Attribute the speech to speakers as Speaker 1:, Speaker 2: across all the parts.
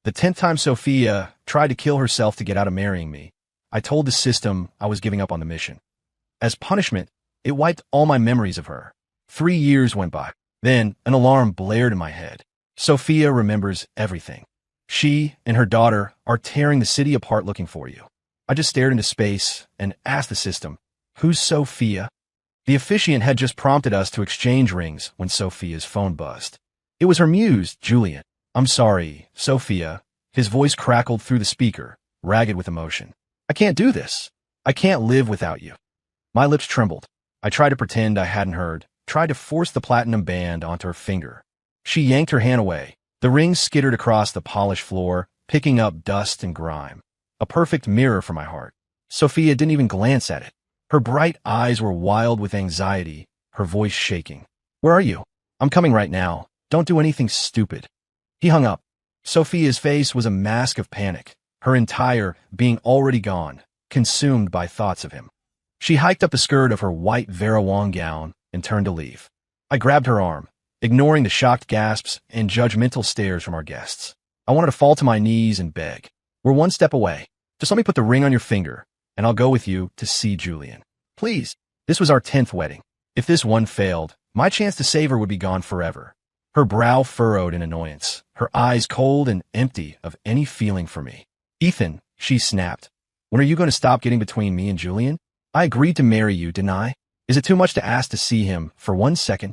Speaker 1: The 10th time Sophia tried to kill herself to get out of marrying me, I told the system I was giving up on the mission. As punishment, it wiped all my memories of her. 3 years went by. Then an alarm blared in my head. Sophia remembers everything. She and her daughter are tearing the city apart looking for you. I just stared into space and asked the system, "Who's Sophia?" The officiant had just prompted us to exchange rings when Sophia's phone buzzed. It was her muse, Julian. "I'm sorry, Sophia." His voice crackled through the speaker, ragged with emotion. "I can't do this. I can't live without you." My lips trembled. I tried to pretend I hadn't heard, tried to force the platinum band onto her finger. She yanked her hand away. The ring skittered across the polished floor, picking up dust and grime. A perfect mirror for my heart. Sophia didn't even glance at it. Her bright eyes were wild with anxiety, her voice shaking. "Where are you?" "I'm coming right now. Don't do anything stupid." He hung up. Sophia's face was a mask of panic, her entire being already gone, consumed by thoughts of him. She hiked up the skirt of her white Vera Wang gown and turned to leave. I grabbed her arm, ignoring the shocked gasps and judgmental stares from our guests. I wanted to fall to my knees and beg. "We're one step away. Just let me put the ring on your finger, and I'll go with you to see Julian. Please." This was our 10th wedding. If this one failed, my chance to save her would be gone forever. Her brow furrowed in annoyance, her eyes cold and empty of any feeling for me. "Ethan," she snapped, "when are you going to stop getting between me and Julian? I agreed to marry you, didn't I? Is it too much to ask to see him for 1 second?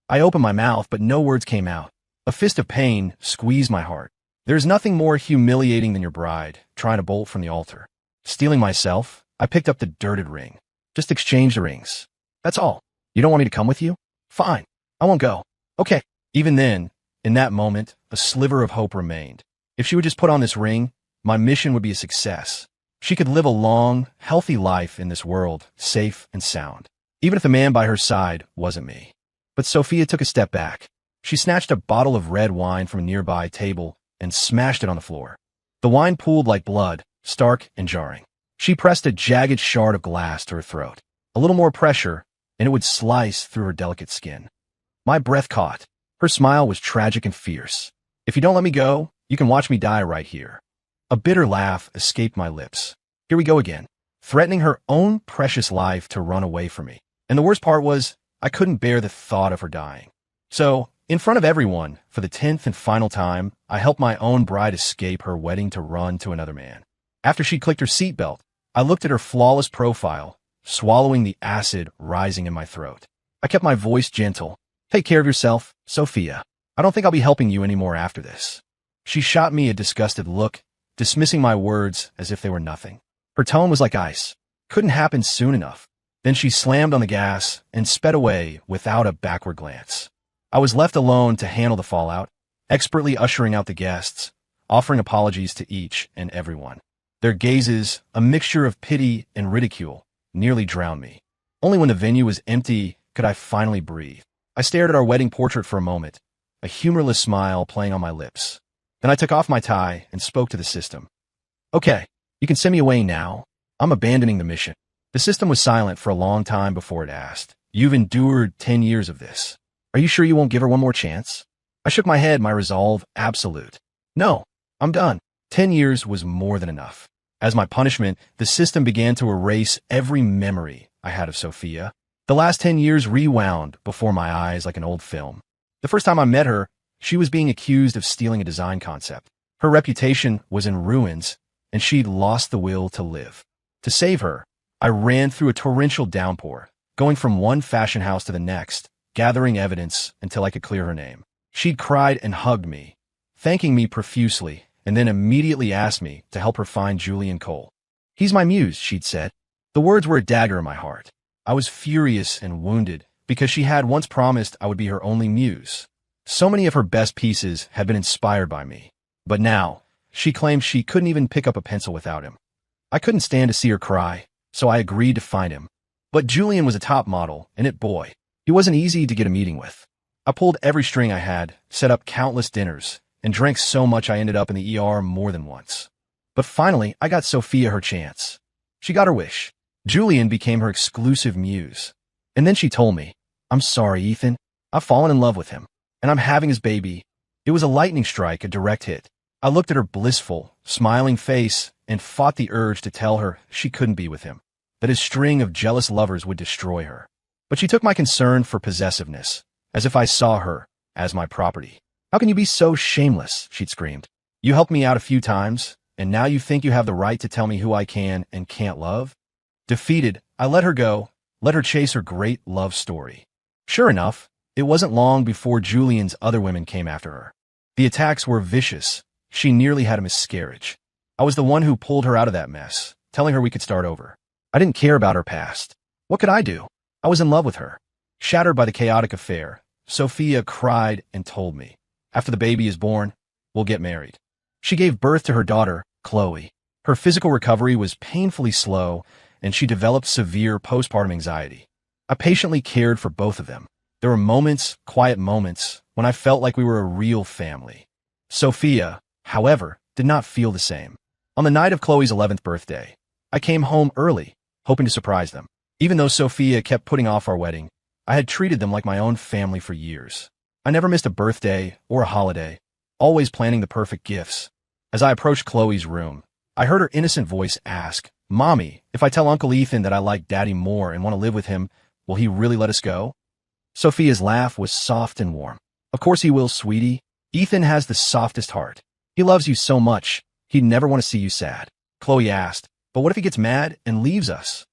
Speaker 1: I opened my mouth, but no words came out. A fist of pain squeezed my heart. There's nothing more humiliating than your bride trying to bolt from the altar. Steeling myself, I picked up the dirted ring. "Just exchange the rings. That's all. You don't want me to come with you? Fine. I won't go." "Okay." Even then, in that moment, a sliver of hope remained. If she would just put on this ring, my mission would be a success. She could live a long, healthy life in this world, safe and sound, even if the man by her side wasn't me. But Sophia took a step back. She snatched a bottle of red wine from a nearby table and smashed it on the floor. The wine pooled like blood, stark and jarring. She pressed a jagged shard of glass to her throat. A little more pressure, and it would slice through her delicate skin. My breath caught. Her smile was tragic and fierce. "If you don't let me go, you can watch me die right here." A bitter laugh escaped my lips. Here we go again, threatening her own precious life to run away from me. And the worst part was, I couldn't bear the thought of her dying. So, in front of everyone, for the 10th and final time, I helped my own bride escape her wedding to run to another man. After she clicked her seatbelt, I looked at her flawless profile, swallowing the acid rising in my throat. I kept my voice gentle. "Take care of yourself, Sophia. I don't think I'll be helping you anymore after this." She shot me a disgusted look, dismissing my words as if they were nothing. Her tone was like ice. Couldn't happen soon enough. Then she slammed on the gas and sped away without a backward glance. I was left alone to handle the fallout, expertly ushering out the guests, offering apologies to each and everyone. Their gazes, a mixture of pity and ridicule, nearly drowned me. Only when the venue was empty could I finally breathe. I stared at our wedding portrait for a moment, a humorless smile playing on my lips. Then I took off my tie and spoke to the system. "Okay, you can send me away now. I'm abandoning the mission." The system was silent for a long time before it asked, "You've endured 10 years of this. Are you sure you won't give her one more chance?" I shook my head, my resolve absolute. "No, I'm done." 10 years was more than enough. As my punishment, the system began to erase every memory I had of Sophia. The last 10 years rewound before my eyes like an old film. The first time I met her, she was being accused of stealing a design concept. Her reputation was in ruins, and she'd lost the will to live. To save her, I ran through a torrential downpour, going from one fashion house to the next, gathering evidence until I could clear her name. She'd cried and hugged me, thanking me profusely, and then immediately asked me to help her find Julian Cole. "He's my muse," she'd said. The words were a dagger in my heart. I was furious and wounded because she had once promised I would be her only muse. So many of her best pieces had been inspired by me. But now, she claimed she couldn't even pick up a pencil without him. I couldn't stand to see her cry, so I agreed to find him. But Julian was a top model, and boy, he wasn't easy to get a meeting with. I pulled every string I had, set up countless dinners, and drank so much I ended up in the ER more than once. But finally, I got Sophia her chance. She got her wish. Julian became her exclusive muse. And then she told me, "I'm sorry, Ethan. I've fallen in love with him, and I'm having his baby." It was a lightning strike, a direct hit. I looked at her blissful, smiling face and fought the urge to tell her she couldn't be with him, that his string of jealous lovers would destroy her. But she took my concern for possessiveness, as if I saw her as my property. "How can you be so shameless?" she'd screamed. "You helped me out a few times, and now you think you have the right to tell me who I can and can't love?" Defeated, I let her go, let her chase her great love story. Sure enough, it wasn't long before Julian's other women came after her. The attacks were vicious. She nearly had a miscarriage. I was the one who pulled her out of that mess, telling her we could start over. I didn't care about her past. What could I do? I was in love with her. Shattered by the chaotic affair, Sophia cried and told me, "After the baby is born, we'll get married." She gave birth to her daughter, Chloe. Her physical recovery was painfully slow, and she developed severe postpartum anxiety. I patiently cared for both of them. There were moments, quiet moments, when I felt like we were a real family. Sophia, however, did not feel the same. On the night of Chloe's 11th birthday, I came home early, hoping to surprise them. Even though Sophia kept putting off our wedding, I had treated them like my own family for years. I never missed a birthday or a holiday, always planning the perfect gifts. As I approached Chloe's room, I heard her innocent voice ask, "Mommy, if I tell Uncle Ethan that I like Daddy more and want to live with him, will he really let us go?" Sophia's laugh was soft and warm. "Of course he will, sweetie. Ethan has the softest heart. He loves you so much, he'd never want to see you sad." Chloe asked, "But what if he gets mad and leaves us?"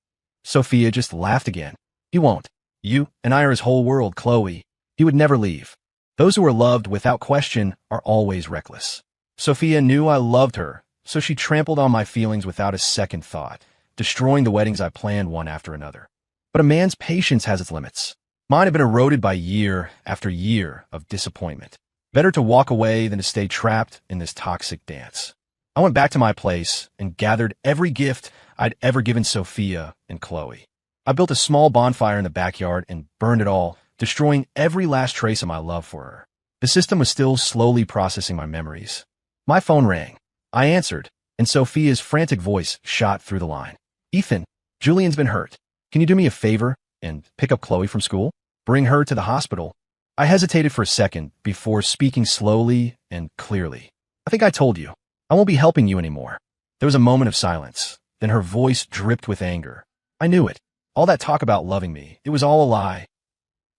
Speaker 1: Sophia just laughed again. "He won't. You and I are his whole world, Chloe. He would never leave. Those who are loved without question are always reckless." Sophia knew I loved her, so she trampled on my feelings without a second thought, destroying the weddings I planned one after another. But a man's patience has its limits. Mine had been eroded by year after year of disappointment. Better to walk away than to stay trapped in this toxic dance. I went back to my place and gathered every gift I'd ever given Sophia and Chloe. I built a small bonfire in the backyard and burned it all, destroying every last trace of my love for her. The system was still slowly processing my memories. My phone rang. I answered, and Sophia's frantic voice shot through the line. "Ethan, Julian's been hurt. Can you do me a favor and pick up Chloe from school? Bring her to the hospital." I hesitated for a second before speaking slowly and clearly. "I think I told you. I won't be helping you anymore." There was a moment of silence. Then her voice dripped with anger. I knew it. All that talk about loving me, it was all a lie.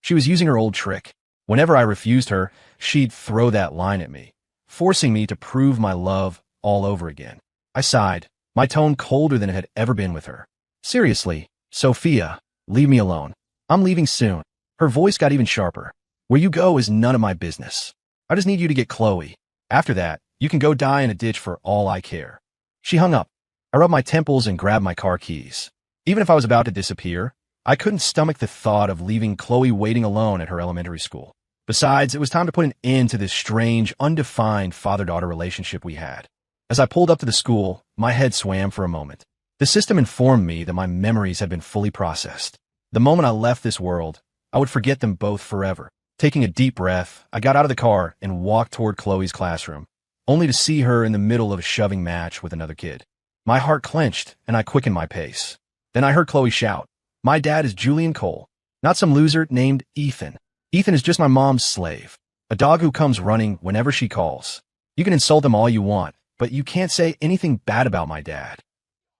Speaker 1: She was using her old trick. Whenever I refused her, she'd throw that line at me, forcing me to prove my love all over again. I sighed, my tone colder than it had ever been with her. "Seriously, Sophia, leave me alone. I'm leaving soon." Her voice got even sharper. "Where you go is none of my business. I just need you to get Chloe. After that, you can go die in a ditch for all I care." She hung up. I rubbed my temples and grabbed my car keys. Even if I was about to disappear, I couldn't stomach the thought of leaving Chloe waiting alone at her elementary school. Besides, it was time to put an end to this strange, undefined father-daughter relationship we had. As I pulled up to the school, my head swam for a moment. The system informed me that my memories had been fully processed. The moment I left this world, I would forget them both forever. Taking a deep breath, I got out of the car and walked toward Chloe's classroom, only to see her in the middle of a shoving match with another kid. My heart clenched, and I quickened my pace. Then I heard Chloe shout, "My dad is Julian Cole, not some loser named Ethan. Ethan is just my mom's slave, a dog who comes running whenever she calls. You can insult him all you want, but you can't say anything bad about my dad."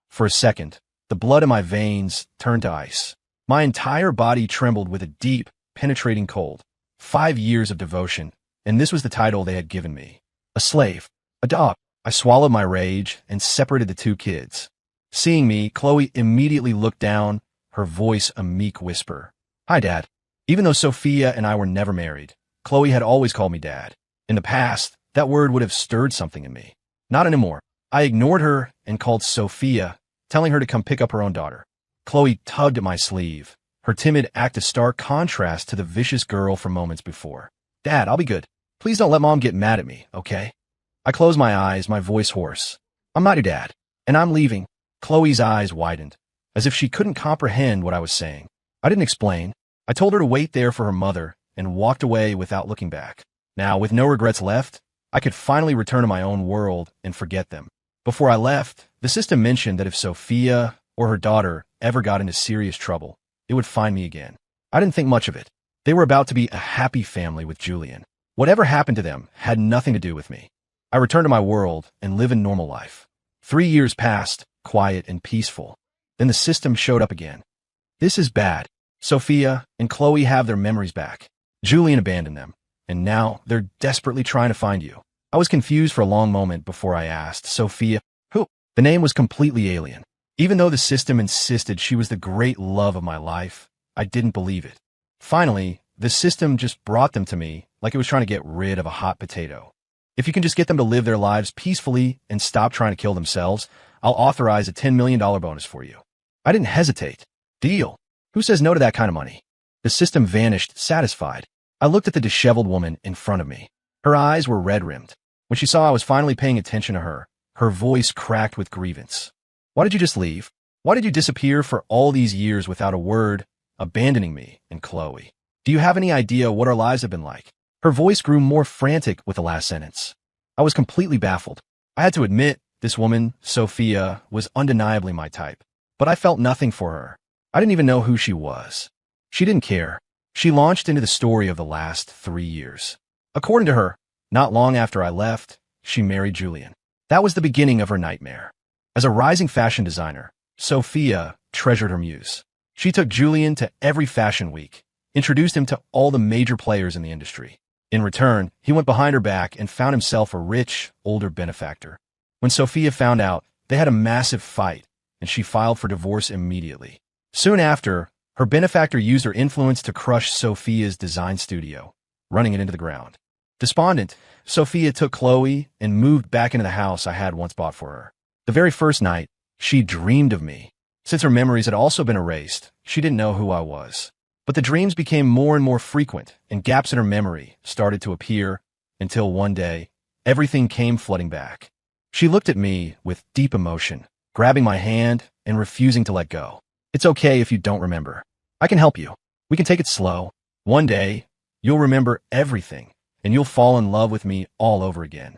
Speaker 1: For a second, the blood in my veins turned to ice. My entire body trembled with a deep, penetrating cold. 5 years of devotion, and this was the title they had given me. A slave, a dog. I swallowed my rage and separated the two kids. Seeing me, Chloe immediately looked down, her voice a meek whisper. "Hi, Dad." Even though Sophia and I were never married, Chloe had always called me Dad. In the past, that word would have stirred something in me. Not anymore. I ignored her and called Sophia, telling her to come pick up her own daughter. Chloe tugged at my sleeve, her timid act a stark contrast to the vicious girl from moments before. "Dad, I'll be good. Please don't let Mom get mad at me, okay?" I closed my eyes, my voice hoarse. "I'm not your dad, and I'm leaving." Chloe's eyes widened, as if she couldn't comprehend what I was saying. I didn't explain. I told her to wait there for her mother and walked away without looking back. Now, with no regrets left, I could finally return to my own world and forget them. Before I left, the system mentioned that if Sophia or her daughter ever got into serious trouble, it would find me again. I didn't think much of it. They were about to be a happy family with Julian. Whatever happened to them had nothing to do with me. I returned to my world and live in normal life. 3 years passed, quiet and peaceful. Then the system showed up again. This is bad. Sophia and Chloe have their memories back. Julian abandoned them, and now they're desperately trying to find you. I was confused for a long moment before I asked, Sophia, who? The name was completely alien. Even though the system insisted she was the great love of my life, I didn't believe it. Finally, the system just brought them to me like it was trying to get rid of a hot potato. If you can just get them to live their lives peacefully and stop trying to kill themselves, I'll authorize a $10 million bonus for you. I didn't hesitate. Deal. Who says no to that kind of money? The system vanished, satisfied. I looked at the disheveled woman in front of me. Her eyes were red-rimmed. When she saw I was finally paying attention to her, her voice cracked with grievance. Why did you just leave? Why did you disappear for all these years without a word, abandoning me and Chloe? Do you have any idea what our lives have been like? Her voice grew more frantic with the last sentence. I was completely baffled. I had to admit, this woman, Sophia, was undeniably my type. But I felt nothing for her. I didn't even know who she was. She didn't care. She launched into the story of the last 3 years. According to her, not long after I left, she married Julian. That was the beginning of her nightmare. As a rising fashion designer, Sophia treasured her muse. She took Julian to every fashion week, introduced him to all the major players in the industry. In return, he went behind her back and found himself a rich, older benefactor. When Sophia found out, they had a massive fight, and she filed for divorce immediately. Soon after, her benefactor used her influence to crush Sophia's design studio, running it into the ground. Despondent, Sophia took Chloe and moved back into the house I had once bought for her. The very first night, she dreamed of me. Since her memories had also been erased, she didn't know who I was. But the dreams became more and more frequent, and gaps in her memory started to appear, until one day, everything came flooding back. She looked at me with deep emotion, grabbing my hand and refusing to let go. It's okay if you don't remember. I can help you. We can take it slow. One day, you'll remember everything, and you'll fall in love with me all over again.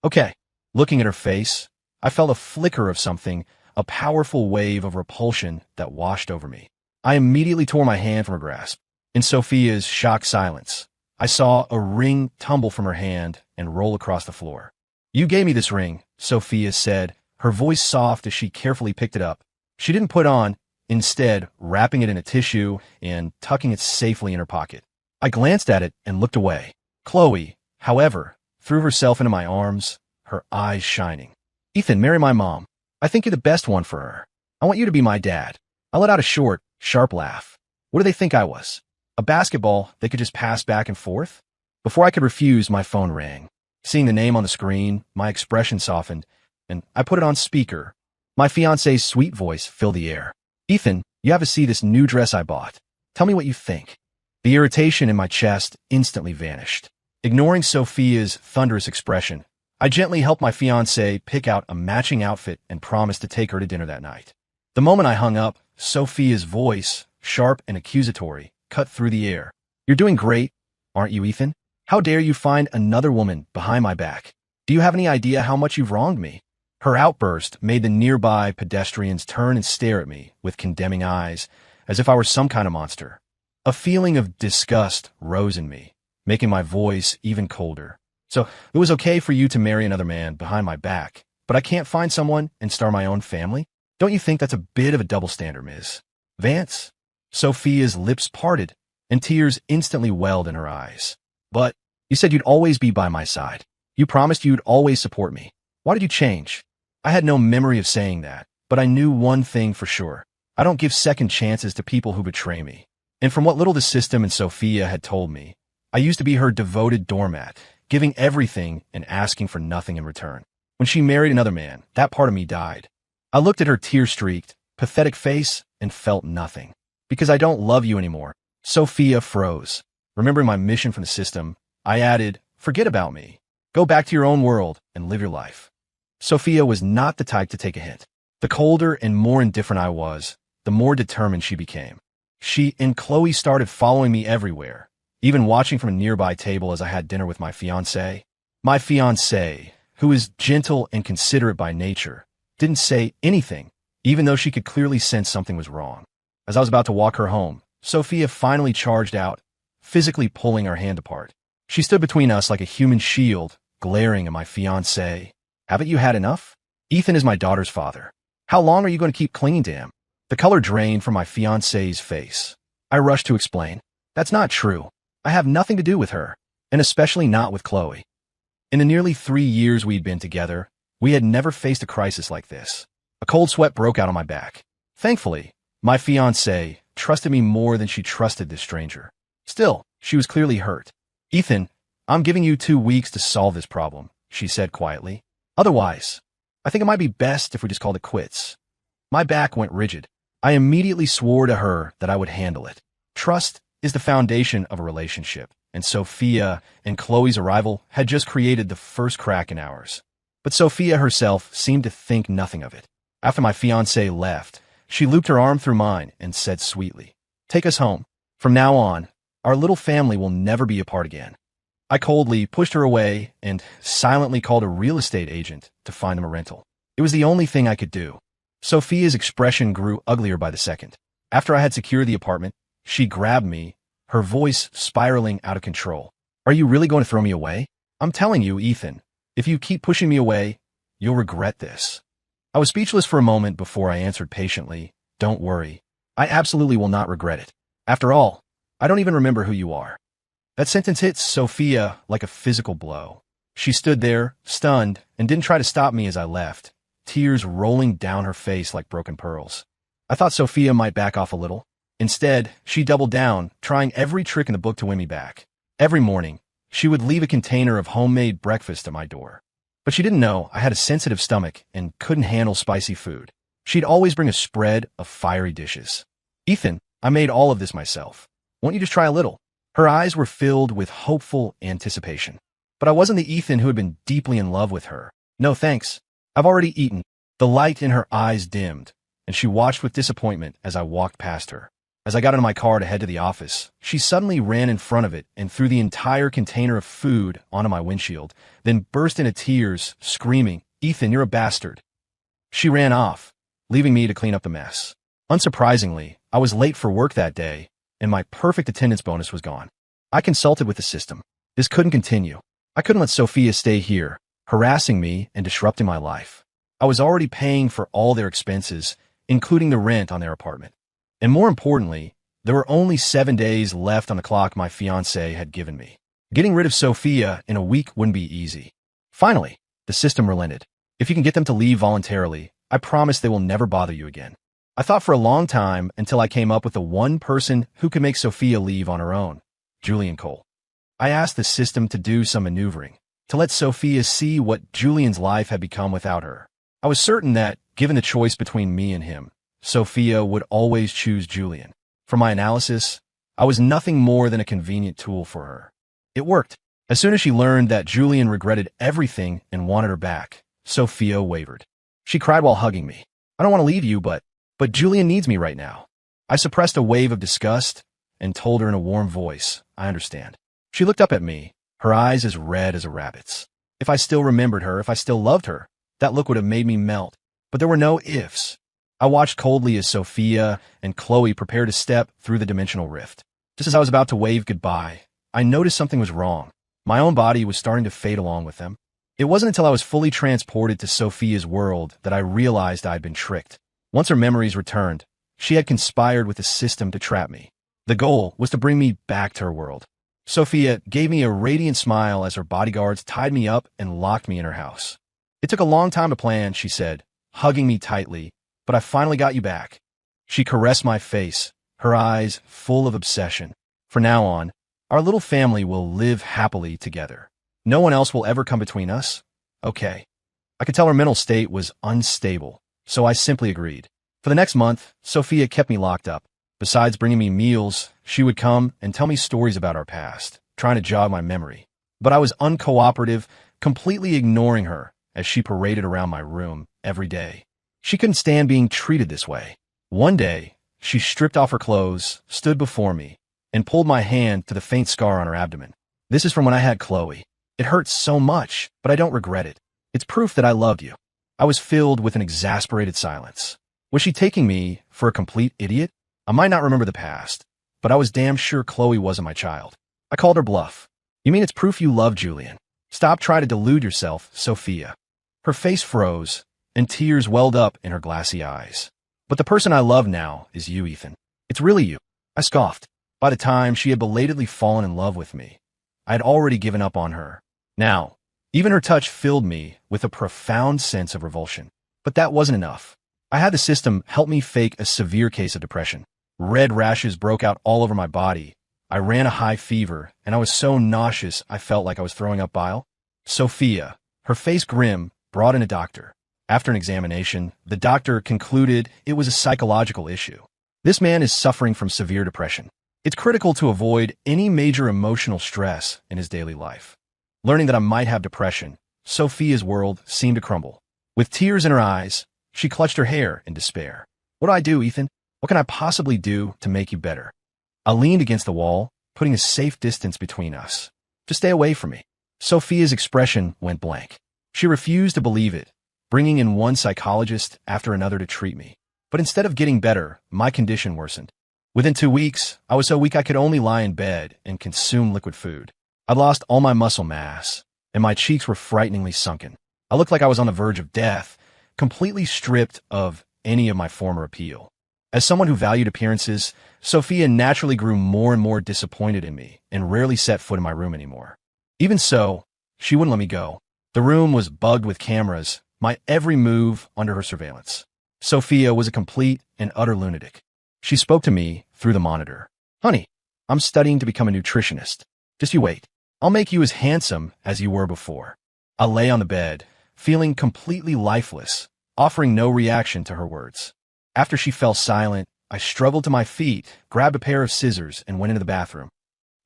Speaker 1: Okay. Looking at her face, I felt a flicker of something, a powerful wave of repulsion that washed over me. I immediately tore my hand from her grasp. In Sophia's shocked silence, I saw a ring tumble from her hand and roll across the floor. You gave me this ring, Sophia said, her voice soft as she carefully picked it up. She didn't put on, instead wrapping it in a tissue and tucking it safely in her pocket. I glanced at it and looked away. Chloe, however, threw herself into my arms, her eyes shining. Ethan, marry my mom. I think you're the best one for her. I want you to be my dad. I let out a short, sharp laugh. What do they think I was? A basketball they could just pass back and forth? Before I could refuse, my phone rang. Seeing the name on the screen, my expression softened, and I put it on speaker. My fiancé's sweet voice filled the air. Ethan, you have to see this new dress I bought. Tell me what you think. The irritation in my chest instantly vanished. Ignoring Sophia's thunderous expression, I gently helped my fiancé pick out a matching outfit and promised to take her to dinner that night. The moment I hung up, Sophia's voice, sharp and accusatory, cut through the air. You're doing great, aren't you, Ethan? How dare you find another woman behind my back? Do you have any idea how much you've wronged me? Her outburst made the nearby pedestrians turn and stare at me with condemning eyes, as if I were some kind of monster. A feeling of disgust rose in me, making my voice even colder. So, it was okay for you to marry another man behind my back, but I can't find someone and start my own family? Don't you think that's a bit of a double standard, Ms. Vance? Sophia's lips parted, and tears instantly welled in her eyes. But, you said you'd always be by my side. You promised you'd always support me. Why did you change? I had no memory of saying that, but I knew one thing for sure. I don't give second chances to people who betray me. And from what little the system and Sophia had told me, I used to be her devoted doormat, giving everything and asking for nothing in return. When she married another man, that part of me died. I looked at her tear-streaked, pathetic face and felt nothing. Because I don't love you anymore. Sophia froze. Remembering my mission from the system, I added, forget about me. Go back to your own world and live your life. Sophia was not the type to take a hint. The colder and more indifferent I was, the more determined she became. She and Chloe started following me everywhere, even watching from a nearby table as I had dinner with my fiancé. My fiancé, who is gentle and considerate by nature, didn't say anything, even though she could clearly sense something was wrong. As I was about to walk her home, Sophia finally charged out, physically pulling our hand apart. She stood between us like a human shield, glaring at my fiancé. Haven't you had enough? Ethan is my daughter's father. How long are you going to keep clinging to him? The color drained from my fiancé's face. I rushed to explain. That's not true. I have nothing to do with her, and especially not with Chloe. In the nearly 3 years we'd been together, we had never faced a crisis like this. A cold sweat broke out on my back. Thankfully, my fiancée trusted me more than she trusted this stranger. Still, she was clearly hurt. Ethan, I'm giving you 2 weeks to solve this problem, she said quietly. Otherwise, I think it might be best if we just called it quits. My back went rigid. I immediately swore to her that I would handle it. Trust is the foundation of a relationship, and Sophia and Chloe's arrival had just created the first crack in ours. But Sophia herself seemed to think nothing of it. After my fiancé left, she looped her arm through mine and said sweetly, "Take us home. From now on, our little family will never be apart again." I coldly pushed her away and silently called a real estate agent to find him a rental. It was the only thing I could do. Sophia's expression grew uglier by the second. After I had secured the apartment, she grabbed me, her voice spiraling out of control. "Are you really going to throw me away? I'm telling you, Ethan, if you keep pushing me away, you'll regret this." I was speechless for a moment before I answered patiently, "Don't worry. I absolutely will not regret it. After all, I don't even remember who you are." That sentence hit Sophia like a physical blow. She stood there, stunned, and didn't try to stop me as I left, tears rolling down her face like broken pearls. I thought Sophia might back off a little. Instead, she doubled down, trying every trick in the book to win me back. Every morning, she would leave a container of homemade breakfast at my door. But she didn't know I had a sensitive stomach and couldn't handle spicy food. She'd always bring a spread of fiery dishes. "Ethan, I made all of this myself. Won't you just try a little?" Her eyes were filled with hopeful anticipation. But I wasn't the Ethan who had been deeply in love with her. "No thanks. I've already eaten." The light in her eyes dimmed, and she watched with disappointment as I walked past her. As I got into my car to head to the office, she suddenly ran in front of it and threw the entire container of food onto my windshield, then burst into tears, screaming, "Ethan, you're a bastard." She ran off, leaving me to clean up the mess. Unsurprisingly, I was late for work that day, and my perfect attendance bonus was gone. I consulted with the system. This couldn't continue. I couldn't let Sophia stay here, harassing me and disrupting my life. I was already paying for all their expenses, including the rent on their apartment. And more importantly, there were only 7 days left on the clock my fiancé had given me. Getting rid of Sophia in a week wouldn't be easy. Finally, the system relented. "If you can get them to leave voluntarily, I promise they will never bother you again." I thought for a long time until I came up with the one person who could make Sophia leave on her own, Julian Cole. I asked the system to do some maneuvering, to let Sophia see what Julian's life had become without her. I was certain that, given the choice between me and him, Sophia would always choose Julian. From my analysis, I was nothing more than a convenient tool for her. It worked. As soon as she learned that Julian regretted everything and wanted her back, Sophia wavered. She cried while hugging me. "I don't want to leave you, but Julian needs me right now." I suppressed a wave of disgust and told her in a warm voice, "I understand." She looked up at me, her eyes as red as a rabbit's. If I still remembered her, if I still loved her, that look would have made me melt. But there were no ifs. I watched coldly as Sophia and Chloe prepared to step through the dimensional rift. Just as I was about to wave goodbye, I noticed something was wrong. My own body was starting to fade along with them. It wasn't until I was fully transported to Sophia's world that I realized I had been tricked. Once her memories returned, she had conspired with the system to trap me. The goal was to bring me back to her world. Sophia gave me a radiant smile as her bodyguards tied me up and locked me in her house. "It took a long time to plan," she said, hugging me tightly, "but I finally got you back." She caressed my face, her eyes full of obsession. "From now on, our little family will live happily together. No one else will ever come between us." Okay. I could tell her mental state was unstable, so I simply agreed. For the next month, Sophia kept me locked up. Besides bringing me meals, she would come and tell me stories about our past, trying to jog my memory. But I was uncooperative, completely ignoring her as she paraded around my room every day. She couldn't stand being treated this way. One day, she stripped off her clothes, stood before me, and pulled my hand to the faint scar on her abdomen. "This is from when I had Chloe. It hurts so much, but I don't regret it. It's proof that I loved you." I was filled with an exasperated silence. Was she taking me for a complete idiot? I might not remember the past, but I was damn sure Chloe wasn't my child. I called her bluff. "You mean it's proof you love Julian?" Stop trying to delude yourself, Sophia. Her face froze, and tears welled up in her glassy eyes. But the person I love now is you, Ethan. It's really you. I scoffed. By the time she had belatedly fallen in love with me, I had already given up on her. Now, even her touch filled me with a profound sense of revulsion. But that wasn't enough. I had the system help me fake a severe case of depression. Red rashes broke out all over my body. I ran a high fever, and I was so nauseous I felt like I was throwing up bile. Sophia, her face grim, brought in a doctor. After an examination, the doctor concluded it was a psychological issue. This man is suffering from severe depression. It's critical to avoid any major emotional stress in his daily life. Learning that I might have depression, Sophia's world seemed to crumble. With tears in her eyes, she clutched her hair in despair. What do I do, Ethan? What can I possibly do to make you better? I leaned against the wall, putting a safe distance between us. Just stay away from me. Sophia's expression went blank. She refused to believe it, bringing in one psychologist after another to treat me. But instead of getting better, my condition worsened. Within 2 weeks, I was so weak I could only lie in bed and consume liquid food. I'd lost all my muscle mass, and my cheeks were frighteningly sunken. I looked like I was on the verge of death, completely stripped of any of my former appeal. As someone who valued appearances, Sophia naturally grew more and more disappointed in me and rarely set foot in my room anymore. Even so, she wouldn't let me go. The room was bugged with cameras, my every move under her surveillance. Sophia was a complete and utter lunatic. She spoke to me through the monitor. Honey, I'm studying to become a nutritionist. Just you wait. I'll make you as handsome as you were before. I lay on the bed, feeling completely lifeless, offering no reaction to her words. After she fell silent, I struggled to my feet, grabbed a pair of scissors, and went into the bathroom.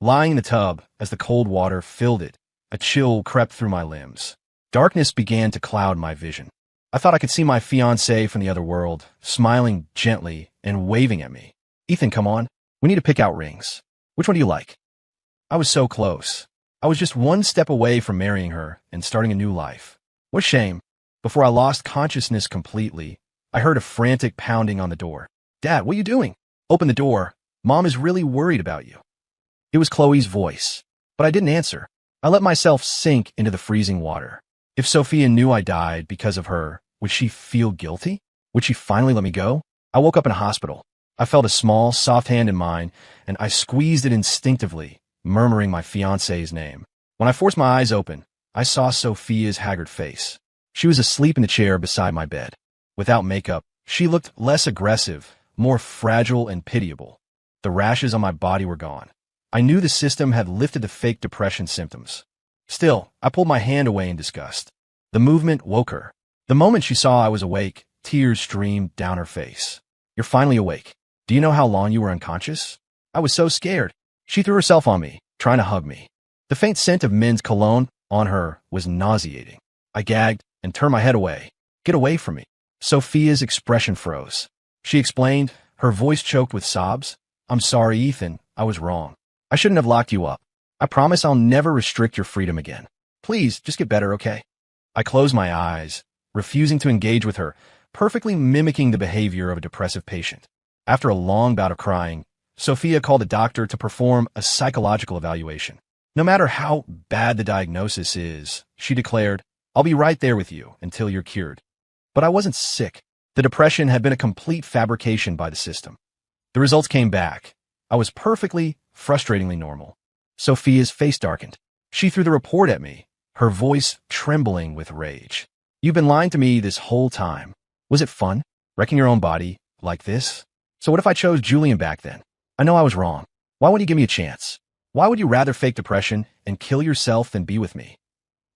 Speaker 1: Lying in the tub, as the cold water filled it, a chill crept through my limbs. Darkness began to cloud my vision. I thought I could see my fiancé from the other world, smiling gently and waving at me. Ethan, come on. We need to pick out rings. Which one do you like? I was so close. I was just one step away from marrying her and starting a new life. What a shame. Before I lost consciousness completely, I heard a frantic pounding on the door. Dad, what are you doing? Open the door. Mom is really worried about you. It was Chloe's voice, but I didn't answer. I let myself sink into the freezing water. If Sophia knew I died because of her, would she feel guilty? Would she finally let me go? I woke up in a hospital. I felt a small, soft hand in mine, and I squeezed it instinctively, murmuring my fiancé's name. When I forced my eyes open, I saw Sophia's haggard face. She was asleep in the chair beside my bed. Without makeup, she looked less aggressive, more fragile and pitiable. The rashes on my body were gone. I knew the system had lifted the fake depression symptoms. Still, I pulled my hand away in disgust. The movement woke her. The moment she saw I was awake, tears streamed down her face. You're finally awake. Do you know how long you were unconscious? I was so scared. She threw herself on me, trying to hug me. The faint scent of men's cologne on her was nauseating. I gagged and turned my head away. Get away from me. Sophia's expression froze. She explained, her voice choked with sobs. I'm sorry, Ethan. I was wrong. I shouldn't have locked you up. I promise I'll never restrict your freedom again. Please, just get better, okay? I closed my eyes, refusing to engage with her, perfectly mimicking the behavior of a depressive patient. After a long bout of crying, Sophia called a doctor to perform a psychological evaluation. No matter how bad the diagnosis is, she declared, I'll be right there with you until you're cured. But I wasn't sick. The depression had been a complete fabrication by the system. The results came back. I was perfectly, frustratingly normal. Sophia's face darkened. She threw the report at me, her voice trembling with rage. You've been lying to me this whole time. Was it fun, wrecking your own body like this? So what if I chose Julian back then? I know I was wrong. Why wouldn't you give me a chance? Why would you rather fake depression and kill yourself than be with me?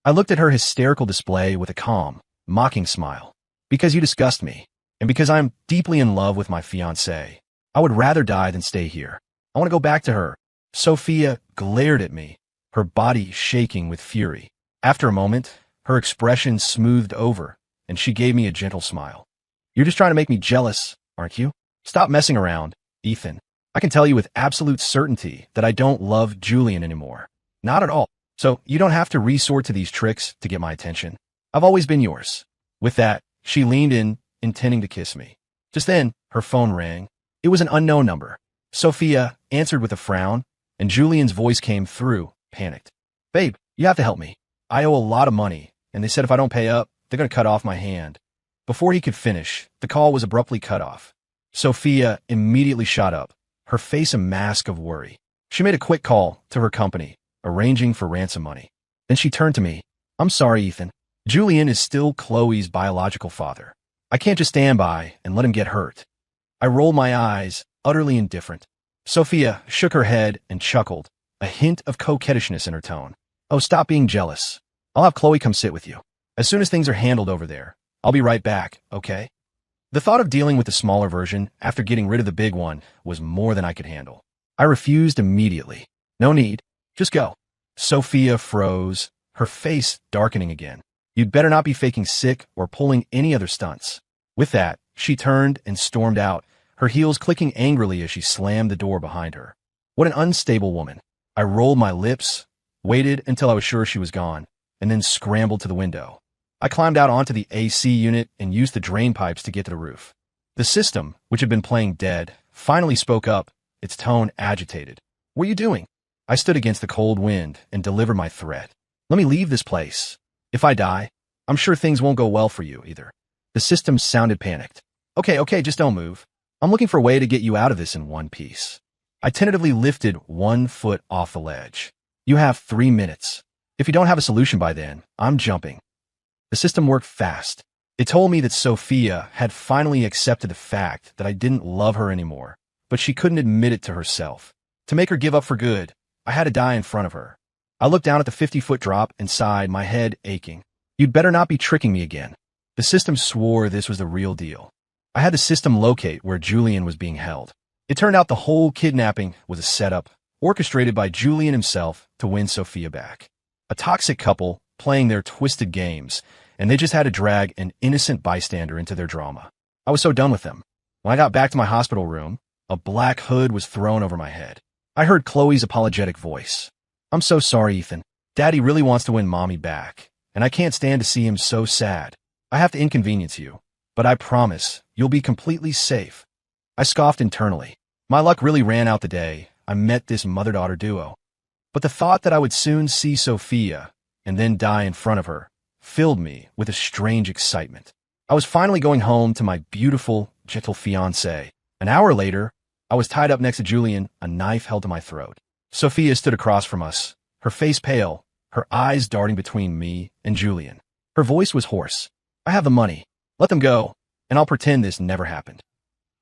Speaker 1: I looked at her hysterical display with a calm, mocking smile. Because you disgust me, and because I'm deeply in love with my fiancé, I would rather die than stay here. I want to go back to her. Sophia glared at me, her body shaking with fury. After a moment, her expression smoothed over, and she gave me a gentle smile. You're just trying to make me jealous, aren't you? Stop messing around, Ethan. I can tell you with absolute certainty that I don't love Julian anymore. Not at all. So you don't have to resort to these tricks to get my attention. I've always been yours. With that, she leaned in, intending to kiss me. Just then, her phone rang. It was an unknown number. Sophia answered with a frown, and Julian's voice came through, panicked. Babe, you have to help me. I owe a lot of money, and they said if I don't pay up, they're going to cut off my hand. Before he could finish, the call was abruptly cut off. Sophia immediately shot up, her face a mask of worry. She made a quick call to her company, arranging for ransom money. Then she turned to me. I'm sorry, Ethan. Julian is still Chloe's biological father. I can't just stand by and let him get hurt. I rolled my eyes, utterly indifferent. Sophia shook her head and chuckled, a hint of coquettishness in her tone. Oh, stop being jealous. I'll have Chloe come sit with you. As soon as things are handled over there, I'll be right back, okay? The thought of dealing with the smaller version after getting rid of the big one was more than I could handle. I refused immediately. No need. Just go. Sophia froze, her face darkening again. You'd better not be faking sick or pulling any other stunts. With that, she turned and stormed out, her heels clicking angrily as she slammed the door behind her. What an unstable woman. I rolled my lips, waited until I was sure she was gone, and then scrambled to the window. I climbed out onto the AC unit and used the drain pipes to get to the roof. The system, which had been playing dead, finally spoke up, its tone agitated. What are you doing? I stood against the cold wind and delivered my threat. Let me leave this place. If I die, I'm sure things won't go well for you either. The system sounded panicked. Okay, just don't move. I'm looking for a way to get you out of this in one piece. I tentatively lifted 1 foot off the ledge. You have 3 minutes. If you don't have a solution by then, I'm jumping. The system worked fast. It told me that Sophia had finally accepted the fact that I didn't love her anymore, but she couldn't admit it to herself. To make her give up for good, I had to die in front of her. I looked down at the 50-foot drop and sighed, my head aching. You'd better not be tricking me again. The system swore this was the real deal. I had the system locate where Julian was being held. It turned out the whole kidnapping was a setup, orchestrated by Julian himself to win Sophia back. A toxic couple playing their twisted games, and they just had to drag an innocent bystander into their drama. I was so done with them. When I got back to my hospital room, a black hood was thrown over my head. I heard Chloe's apologetic voice. I'm so sorry, Ethan. Daddy really wants to win Mommy back, and I can't stand to see him so sad. I have to inconvenience you, but I promise you'll be completely safe. I scoffed internally. My luck really ran out the day I met this mother-daughter duo. But the thought that I would soon see Sophia and then die in front of her filled me with a strange excitement. I was finally going home to my beautiful, gentle fiancée. An hour later, I was tied up next to Julian, a knife held to my throat. Sophia stood across from us, her face pale, her eyes darting between me and Julian. Her voice was hoarse. I have the money. Let them go, and I'll pretend this never happened.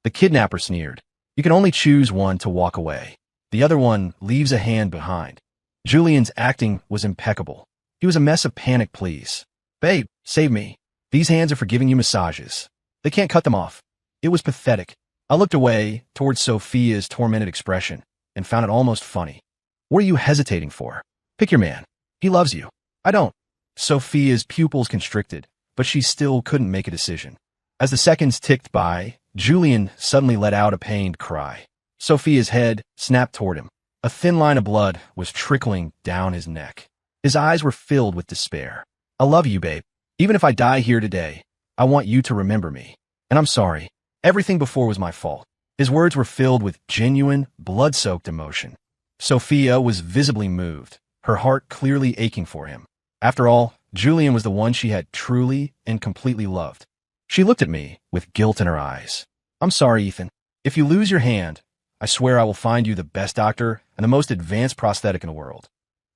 Speaker 1: The kidnapper sneered. You can only choose one to walk away. The other one leaves a hand behind. Julian's acting was impeccable. He was a mess of panic pleas. Babe, save me. These hands are for giving you massages. They can't cut them off. It was pathetic. I looked away towards Sophia's tormented expression and found it almost funny. What are you hesitating for? Pick your man. He loves you. I don't. Sophia's pupils constricted, but she still couldn't make a decision. As the seconds ticked by, Julian suddenly let out a pained cry. Sophia's head snapped toward him. A thin line of blood was trickling down his neck. His eyes were filled with despair. I love you, babe. Even if I die here today, I want you to remember me. And I'm sorry. Everything before was my fault. His words were filled with genuine, blood-soaked emotion. Sophia was visibly moved, her heart clearly aching for him. After all, Julian was the one she had truly and completely loved. She looked at me with guilt in her eyes. I'm sorry, Ethan. If you lose your hand, I swear I will find you the best doctor and the most advanced prosthetic in the world.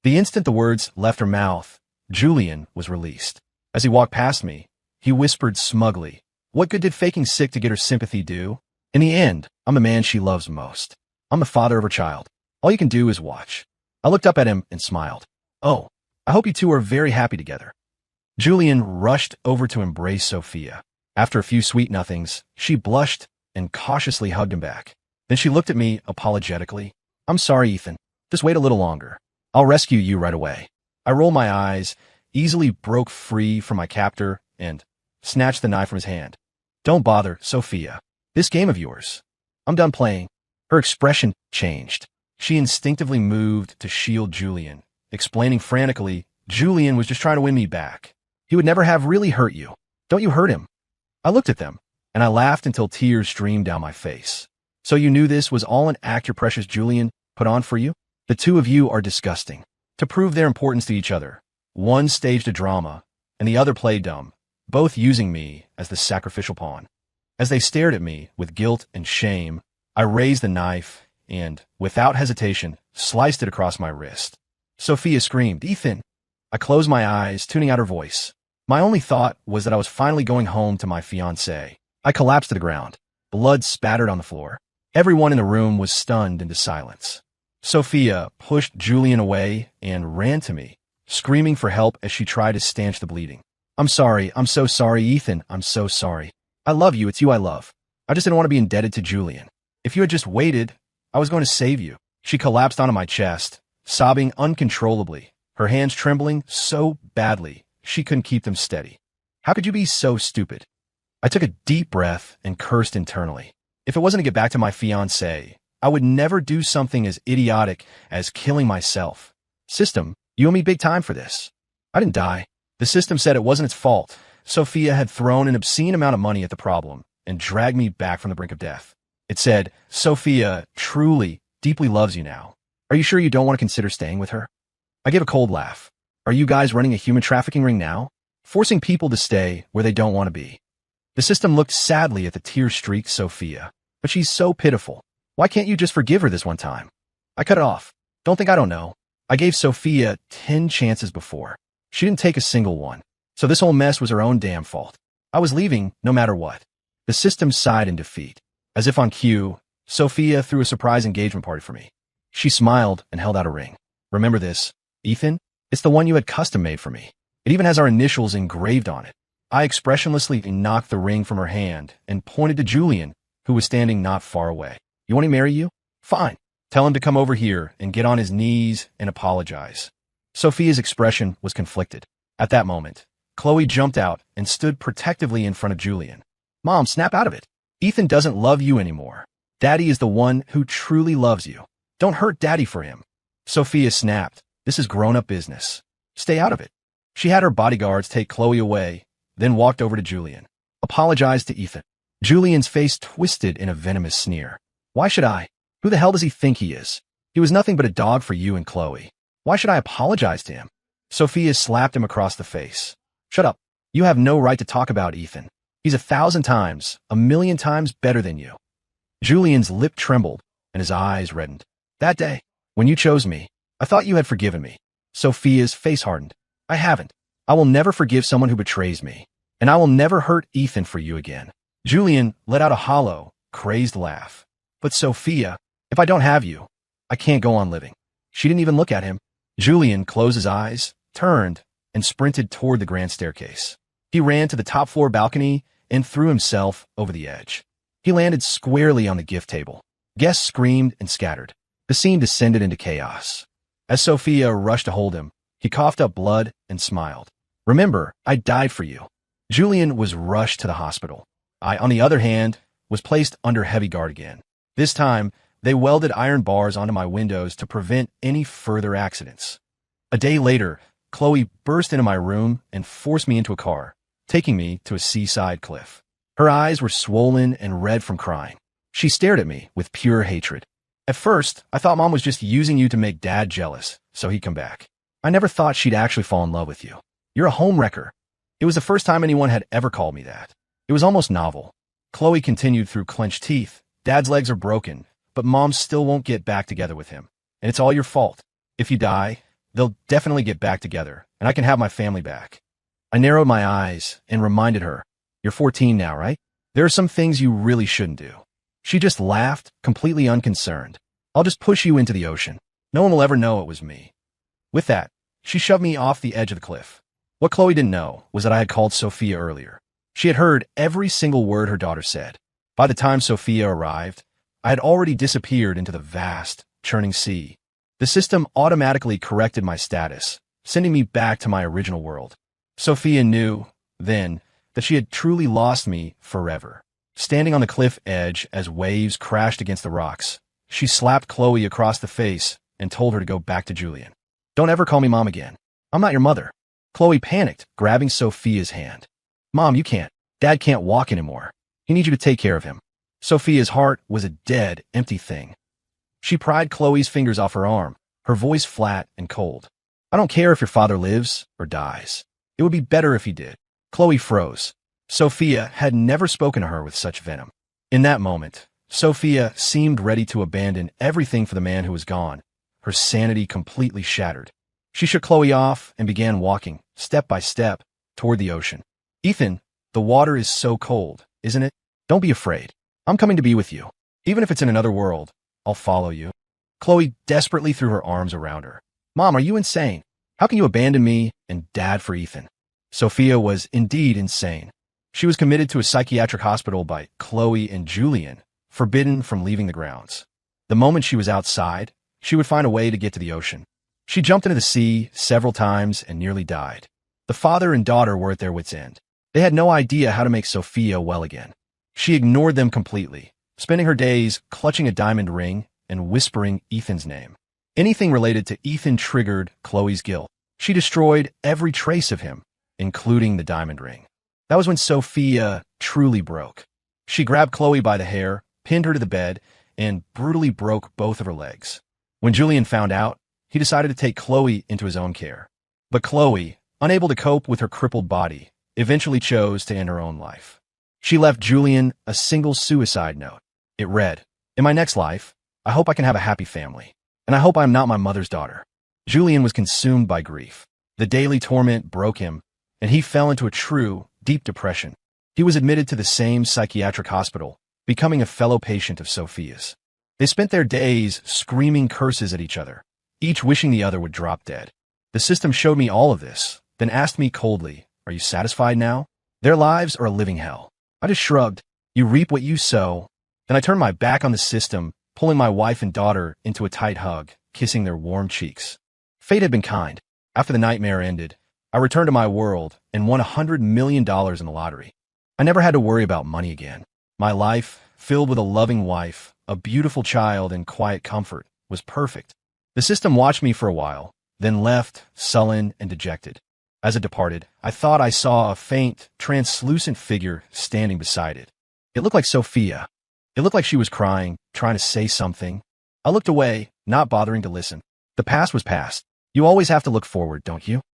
Speaker 1: The instant the words left her mouth, Julian was released. As he walked past me, he whispered smugly, what good did faking sick to get her sympathy do? In the end, I'm the man she loves most. I'm the father of her child. All you can do is watch. I looked up at him and smiled. Oh, I hope you two are very happy together. Julian rushed over to embrace Sophia. After a few sweet nothings, she blushed and cautiously hugged him back. Then she looked at me apologetically. I'm sorry, Ethan. Just wait a little longer. I'll rescue you right away. I rolled my eyes, easily broke free from my captor, and snatched the knife from his hand. Don't bother, Sophia. This game of yours. I'm done playing. Her expression changed. She instinctively moved to shield Julian, explaining frantically, Julian was just trying to win me back. He would never have really hurt you. Don't you hurt him. I looked at them, and I laughed until tears streamed down my face. So you knew this was all an act your precious Julian put on for you? The two of you are disgusting. To prove their importance to each other, One staged a drama, and the other played dumb, both using me as the sacrificial pawn. As they stared at me with guilt and shame, I raised the knife and, without hesitation, sliced it across my wrist. Sophia screamed, "Ethan!" I closed my eyes, tuning out her voice. My only thought was that I was finally going home to my fiancée. I collapsed to the ground. Blood spattered on the floor. Everyone in the room was stunned into silence. Sophia pushed Julian away and ran to me, screaming for help as she tried to stanch the bleeding. "I'm sorry. I'm so sorry, Ethan. I'm so sorry. I love you. It's you I love. I just didn't want to be indebted to Julian. If you had just waited, I was going to save you." She collapsed onto my chest, sobbing uncontrollably, her hands trembling so badly she couldn't keep them steady. "How could you be so stupid?" I took a deep breath and cursed internally. If it wasn't to get back to my fiancée, I would never do something as idiotic as killing myself. System, you owe me big time for this. I didn't die. The system said it wasn't its fault. Sophia had thrown an obscene amount of money at the problem and dragged me back from the brink of death. It said, "Sophia truly, deeply loves you now. Are you sure you don't want to consider staying with her?" I gave a cold laugh. "Are you guys running a human trafficking ring now? Forcing people to stay where they don't want to be?" The system looked sadly at the tear-streaked Sophia. "But she's so pitiful. Why can't you just forgive her this one time?" I cut it off. "Don't think I don't know. I gave Sophia 10 chances before. She didn't take a single one. So this whole mess was her own damn fault. I was leaving no matter what." The system sighed in defeat. As if on cue, Sophia threw a surprise engagement party for me. She smiled and held out a ring. "Remember this, Ethan? It's the one you had custom made for me. It even has our initials engraved on it." I expressionlessly knocked the ring from her hand and pointed to Julian, who was standing not far away. "You want me to marry you? Fine. Tell him to come over here and get on his knees and apologize." Sophia's expression was conflicted. At that moment, Chloe jumped out and stood protectively in front of Julian. "Mom, snap out of it. Ethan doesn't love you anymore. Daddy is the one who truly loves you. Don't hurt Daddy for him." Sophia snapped. "This is grown-up business. Stay out of it." She had her bodyguards take Chloe away, then walked over to Julian. "Apologize to Ethan." Julian's face twisted in a venomous sneer. "Why should I? Who the hell does he think he is? He was nothing but a dog for you and Chloe. Why should I apologize to him?" Sophia slapped him across the face. "Shut up. You have no right to talk about Ethan. He's 1,000 times, 1,000,000 times better than you." Julian's lip trembled and his eyes reddened. "That day, when you chose me, I thought you had forgiven me." Sophia's face hardened. "I haven't. I will never forgive someone who betrays me, and I will never hurt Ethan for you again." Julian let out a hollow, crazed laugh. "But Sophia, if I don't have you, I can't go on living." She didn't even look at him. Julian closed his eyes, turned, and sprinted toward the grand staircase. He ran to the top floor balcony and threw himself over the edge. He landed squarely on the gift table. Guests screamed and scattered. The scene descended into chaos. As Sophia rushed to hold him, he coughed up blood and smiled. "Remember, I died for you." Julian was rushed to the hospital. I, on the other hand, was placed under heavy guard again. This time, they welded iron bars onto my windows to prevent any further accidents. A day later, Chloe burst into my room and forced me into a car, taking me to a seaside cliff. Her eyes were swollen and red from crying. She stared at me with pure hatred. "At first, I thought Mom was just using you to make Dad jealous, so he'd come back. I never thought she'd actually fall in love with you. You're a homewrecker." It was the first time anyone had ever called me that. It was almost novel. Chloe continued through clenched teeth. "Dad's legs are broken, but Mom still won't get back together with him. And it's all your fault. If you die, they'll definitely get back together, and I can have my family back." I narrowed my eyes and reminded her, "You're 14 now, right? There are some things you really shouldn't do." She just laughed, completely unconcerned. "I'll just push you into the ocean. No one will ever know it was me." With that, she shoved me off the edge of the cliff. What Chloe didn't know was that I had called Sophia earlier. She had heard every single word her daughter said. By the time Sophia arrived, I had already disappeared into the vast, churning sea. The system automatically corrected my status, sending me back to my original world. Sophia knew, then, that she had truly lost me forever. Standing on the cliff edge as waves crashed against the rocks, she slapped Chloe across the face and told her to go back to Julian. "Don't ever call me Mom again. I'm not your mother." Chloe panicked, grabbing Sophia's hand. "Mom, you can't. Dad can't walk anymore. He needs you to take care of him." Sophia's heart was a dead, empty thing. She pried Chloe's fingers off her arm, her voice flat and cold. I don't care if your father lives or dies. It would be better if he did. Chloe froze. Sophia had never spoken to her with such venom. In that moment, Sophia seemed ready to abandon everything for the man who was gone, her sanity completely shattered. She shook Chloe off and began walking, step by step, toward the ocean. Ethan, the water is so cold, isn't it? Don't be afraid. I'm coming to be with you. Even if it's in another world, I'll follow you. Chloe desperately threw her arms around her. Mom, are you insane? How can you abandon me and Dad for Ethan? Sophia was indeed insane. She was committed to a psychiatric hospital by Chloe and Julian, forbidden from leaving the grounds. The moment she was outside, she would find a way to get to the ocean. She jumped into the sea several times and nearly died. The father and daughter were at their wits' end. They had no idea how to make Sophia well again. She ignored them completely, spending her days clutching a diamond ring and whispering Ethan's name. Anything related to Ethan triggered Chloe's guilt. She destroyed every trace of him, including the diamond ring. That was when Sophia truly broke. She grabbed Chloe by the hair, pinned her to the bed, and brutally broke both of her legs. When Julian found out, he decided to take Chloe into his own care. But Chloe, unable to cope with her crippled body, eventually chose to end her own life. She left Julian a single suicide note. It read, "In my next life, I hope I can have a happy family, and I hope I am not my mother's daughter." Julian was consumed by grief. The daily torment broke him, and he fell into a true, deep depression. He was admitted to the same psychiatric hospital, becoming a fellow patient of Sophia's. They spent their days screaming curses at each other, each wishing the other would drop dead. The system showed me all of this, then asked me coldly, "Are you satisfied now?" Their lives are a living hell. I just shrugged. You reap what you sow. Then I turned my back on the system, pulling my wife and daughter into a tight hug, kissing their warm cheeks. Fate had been kind. After the nightmare ended, I returned to my world and won $100 million in the lottery. I never had to worry about money again. My life, filled with a loving wife, a beautiful child, and quiet comfort, was perfect. The system watched me for a while, then left, sullen and dejected. As it departed, I thought I saw a faint, translucent figure standing beside it. It looked like Sophia. It looked like she was crying, trying to say something. I looked away, not bothering to listen. The past was past. You always have to look forward, don't you?